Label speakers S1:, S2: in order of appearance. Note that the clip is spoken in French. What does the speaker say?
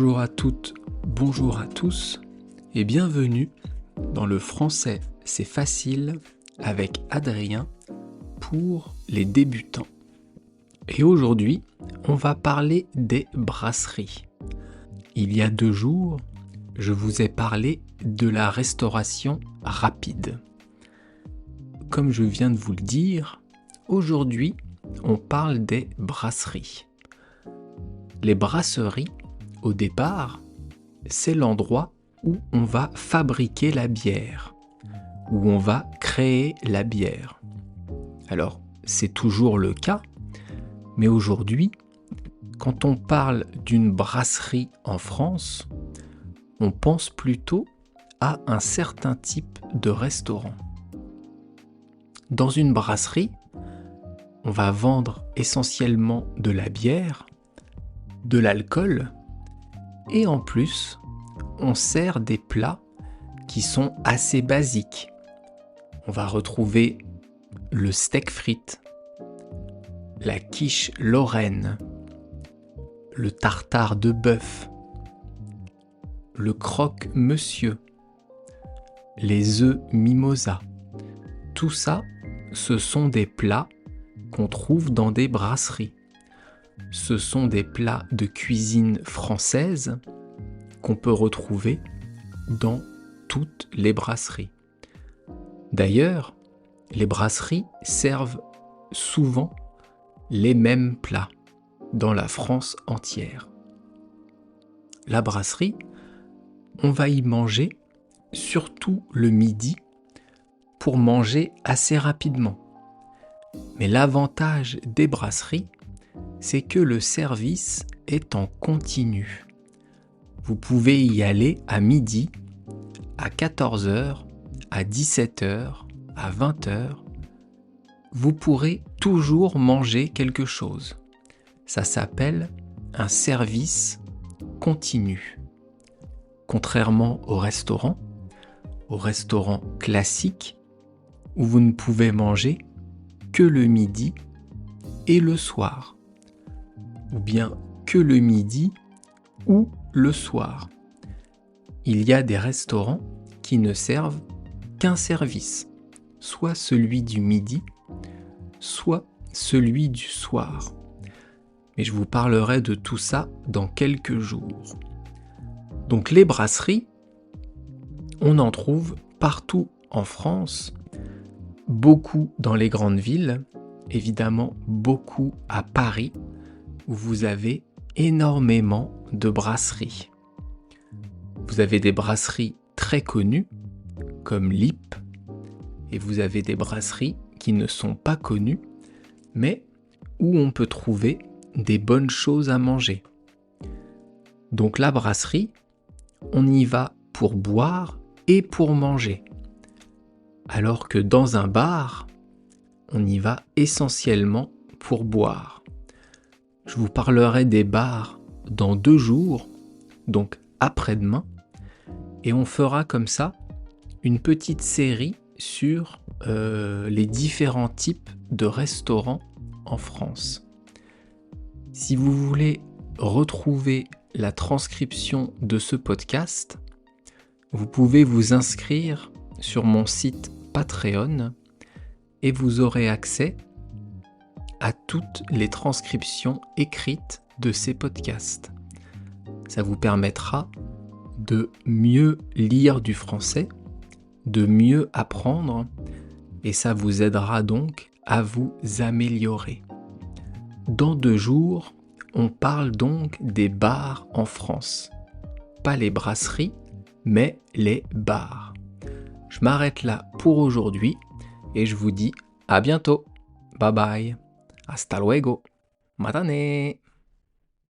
S1: Bonjour à toutes, bonjour à tous et bienvenue dans le français c'est facile avec Adrien pour les débutants. Et aujourd'hui, on va parler des brasseries. Il y a 2 jours, je vous ai parlé de la restauration rapide. Comme je viens de vous le dire, aujourd'hui, on parle des brasseries. Les brasseries, au départ, c'est l'endroit où on va fabriquer la bière, où on va créer la bière. Alors, c'est toujours le cas, mais aujourd'hui, quand on parle d'une brasserie en France, on pense plutôt à un certain type de restaurant. Dans une brasserie, on va vendre essentiellement de la bière, de l'alcool, et en plus, on sert des plats qui sont assez basiques. On va retrouver le steak frites, la quiche lorraine, le tartare de bœuf, le croque-monsieur, les œufs mimosa. Tout ça, ce sont des plats qu'on trouve dans des brasseries. Ce sont des plats de cuisine française qu'on peut retrouver dans toutes les brasseries. D'ailleurs, les brasseries servent souvent les mêmes plats dans la France entière. La brasserie, on va y manger surtout le midi pour manger assez rapidement. Mais l'avantage des brasseries, c'est que le service est en continu. Vous pouvez y aller à midi, à 14h, à 17h, à 20h. Vous pourrez toujours manger quelque chose. Ça s'appelle un service continu. Contrairement au restaurant classique, où vous ne pouvez manger que le midi et le soir, ou bien que le midi ou le soir. Il y a des restaurants qui ne servent qu'un service, soit celui du midi, soit celui du soir. Mais je vous parlerai de tout ça dans quelques jours. Donc les brasseries, on en trouve partout en France, beaucoup dans les grandes villes, évidemment beaucoup à Paris, où vous avez énormément de brasseries. Vous avez des brasseries très connues, comme Lippe, et vous avez des brasseries qui ne sont pas connues, mais où on peut trouver des bonnes choses à manger. Donc la brasserie, on y va pour boire et pour manger. Alors que dans un bar, on y va essentiellement pour boire. Je vous parlerai des bars dans 2 jours, donc après-demain, et on fera comme ça une petite série sur les différents types de restaurants en France. Si vous voulez retrouver la transcription de ce podcast, vous pouvez vous inscrire sur mon site Patreon et vous aurez accès à toutes les transcriptions écrites de ces podcasts. Ça vous permettra de mieux lire du français, de mieux apprendre, et ça vous aidera donc à vous améliorer. Dans 2 jours, on parle donc des bars en France. Pas les brasseries, mais les bars. Je m'arrête là pour aujourd'hui et je vous dis à bientôt. Bye bye. Hasta luego. Matane.